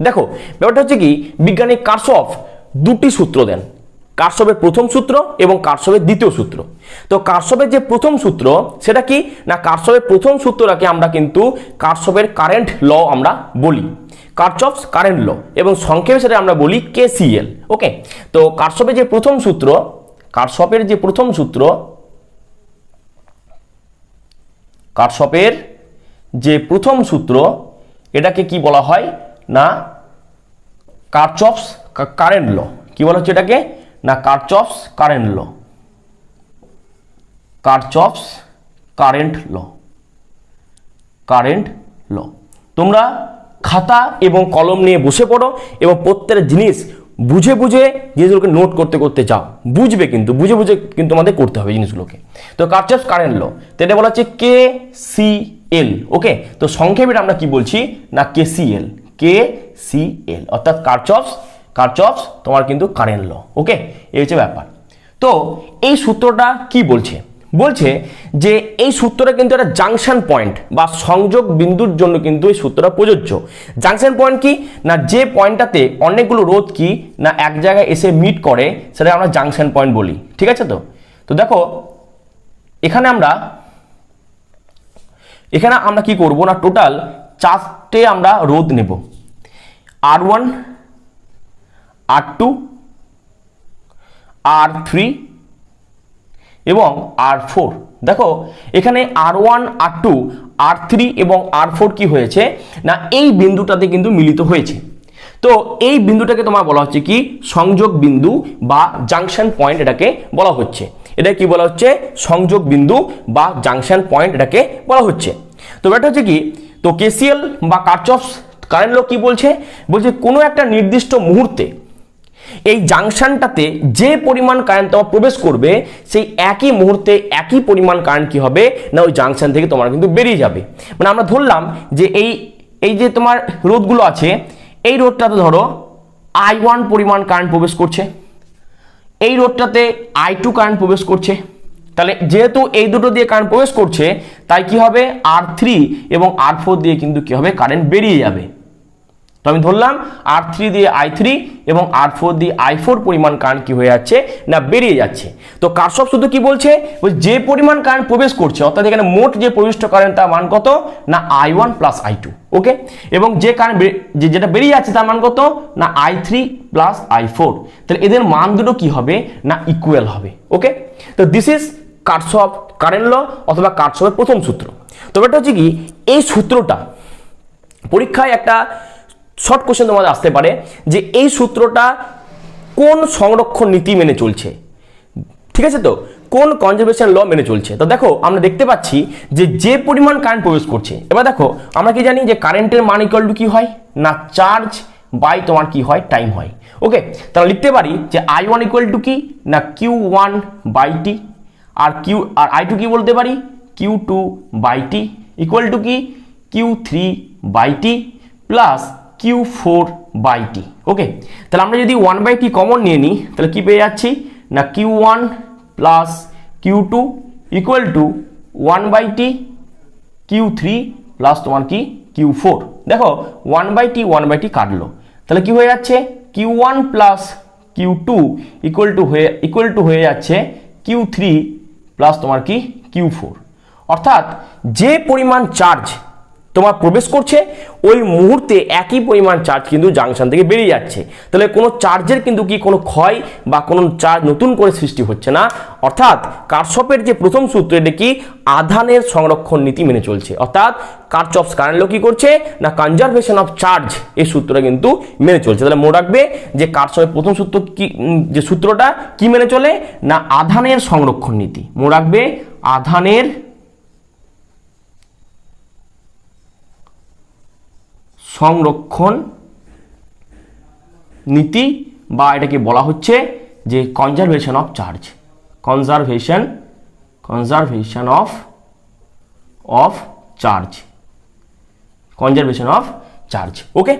দেখো ব্যাপারটা হচ্ছে কি, বিজ্ঞানী কার্শফ দুটি সূত্র দেন, কার্শফের প্রথম সূত্র এবং কার্শফের দ্বিতীয় সূত্র। তো কার্শফের যে প্রথম সূত্র সেটা কি না, কার্শফের প্রথম সূত্রটাকে আমরা কিন্তু কার্শফের কারেন্ট ল আমরা বলি, কার্শফস কারেন্ট ল, এবং সংক্ষেপে সেটা আমরা বলি কেসিএল। ওকে, তো কার্শফের যে প্রথম সূত্র, কার্শফের যে প্রথম সূত্র, কার্শফের যে প্রথম সূত্র এটাকে কি বলা হয় না কার্শফস কারেন্ট ল। কি বলা হচ্ছে এটাকে না Kirchhoff's current law, Kirchhoff's current law, current law. তোমরা খাতা এবং কলম নিয়ে বসে পড়ো এবং প্রত্যেকটা জিনিস বুঝে বুঝে জিনিসগুলোকে নোট করতে করতে যাও, বুঝবে কিন্তু বুঝে বুঝে কিন্তু আমাদের করতে হবে জিনিসগুলোকে। তো কার্শফস কারেন্ট ল, তো এটা বলা হচ্ছে কে সি এল। ওকে, তো সংক্ষেপে আমরা কি বলছি না কেসিএল, কেসিএল অর্থাৎ কার্শফস তোমার কিন্তু কারেন্ট ল। ওকে, এই হচ্ছে ব্যাপার। তো এই সূত্রটা কি বলছে, বলছে যে এই সূত্রটা কিন্তু একটা জাংশন পয়েন্ট বা সংযোগ বিন্দুর জন্য কিন্তু এই সূত্রটা প্রযোজ্য। জাংশন পয়েন্ট কি না, যে পয়েন্টটাতে অনেকগুলো রোধ কি না এক জায়গায় এসে মিট করে সেটা আমরা জাংশন পয়েন্ট বলি। ঠিক আছে, তো দেখো এখানে আমরা কি করব না, টোটাল 4টে আমরা রোধ নেব, R1, R2, R3 এবং R4। দেখো এখানে R1, R2, R3 এবং R4 কি হয়েছে না এই বিন্দুটাতে কিন্তু মিলিত হয়েছে। তো এই বিন্দুটাকে তোমার বলা হচ্ছে কি সংযোগ বিন্দু বা জাংশন পয়েন্ট এটাকে বলা হচ্ছে। এটা কি বলা হচ্ছে সংযোগ বিন্দু বা জাংশন পয়েন্ট এটাকে বলা হচ্ছে। তো এটা হচ্ছে কি, তো কেসিএল বা কার্শফস কারেন্ট ল কি বলছে, বলছে কোনো একটা নির্দিষ্ট মুহূর্তে এই জাংশনটাতে যে পরিমাণ কারেন্ট তোমার প্রবেশ করবে সেই একই মুহূর্তে একই পরিমাণ কারেন্ট কি হবে না ওই জাংশন থেকে তোমার কিন্তু বেরিয়ে যাবে। মানে আমরা ধরলাম যে এই যে তোমার রোধগুলো আছে, এই রোধটাতে ধরো I1 পরিমাণ কারেন্ট প্রবেশ করছে, এই রোধটাতে I2 কারেন্ট প্রবেশ করছে। তাহলে যেহেতু এই দুটো দিয়ে কারেন্ট প্রবেশ করছে তাই কি হবে R3 এবং R4 দিয়ে কিন্তু কি হবে কারেন্ট বেরিয়ে যাবে। তো আমি ধরলাম R3 দিয়ে I3 এবং R4 দিয়ে I4 পরিমাণ কারেন্ট কি হয়ে যাচ্ছে না বেরিয়ে যাচ্ছে। তো কার্শফ শুধু কি বলছে, যে পরিমাণ কারেন্ট প্রবেশ করছে অর্থাৎ এখানে মোট যে প্রবিষ্ট কারেন্ট তার মান কত না I1 প্লাস I2। ওকে, এবং যে কারেন্ট যেটা বেরিয়ে যাচ্ছে তার মান কত না I3 প্লাস I4। তাহলে এদের মান দুটো কি হবে না ইকুয়াল হবে। ওকে, তো দিস ইজ কার্শফ কারেন্ট ল অথবা কার্শফের প্রথম সূত্র। তবে এটা হচ্ছে কি এই সূত্রটা পরীক্ষায় একটা শর্ট কোশ্চেন তোমাদের আসতে পারে যে এই সূত্রটা কোন সংরক্ষণ নীতি মেনে চলছে। ঠিক আছে, তো কোন কনজারভেশন ল মেনে চলছে। তো দেখো আমরা দেখতে পাচ্ছি যে পরিমাণ কারেন্ট প্রবেশ করছে, এবার দেখো আমরা কি জানি যে কারেন্টের মান ইকুয়াল টু কি হয় না চার্জ বাই তোমার কি হয় টাইম হয়। ওকে, তাহলে লিখতে পারি যে I1 ইকুয়াল টু কি না Q1 by T, R I2 কি বলতে পারি Q2 by T equal to কি Q3 by t plus Q4 by t. Okay, তাহলে আমরা যদি 1 বাই টি কমন নিয়ে নিই তাহলে কি পেয়ে যাচ্ছি না Q1 plus Q2 equal to 1 by T Q3 plus তোমার কি Q4। দেখো 1 বাই টি কাটলো, তাহলে কি হয়ে যাচ্ছে Q1 plus Q2 equal two হয়ে যাচ্ছে Q3 প্লাস তোমার কি Q4। অর্থাৎ যে পরিমাণ চার্জ তোমার প্রবেশ করছে ওই মুহূর্তে একই পরিমাণ চার্জ কিন্তু জাংশন থেকে বেরিয়ে যাচ্ছে। তাহলে কোনো চার্জের কিন্তু কি কোনো ক্ষয় বা কোনো চার্জ নতুন করে সৃষ্টি হচ্ছে না। অর্থাৎ কার্শফের যে প্রথম সূত্র এটা কি আধানের সংরক্ষণ নীতি মেনে চলছে। অর্থাৎ কার্শফস কারেন্ট ল কি করছে না কনজারভেশন অফ চার্জ এই সূত্রটা কিন্তু মেনে চলছে। তাহলে মনে রাখবে যে কার্শফের প্রথম সূত্র কি, যে সূত্রটা কি মেনে চলে না আধানের সংরক্ষণ নীতি। মনে রাখবে আধানের সংরক্ষণ নীতি বা এটাকে বলা হচ্ছে যে conservation of charge, conservation of charge. Okay.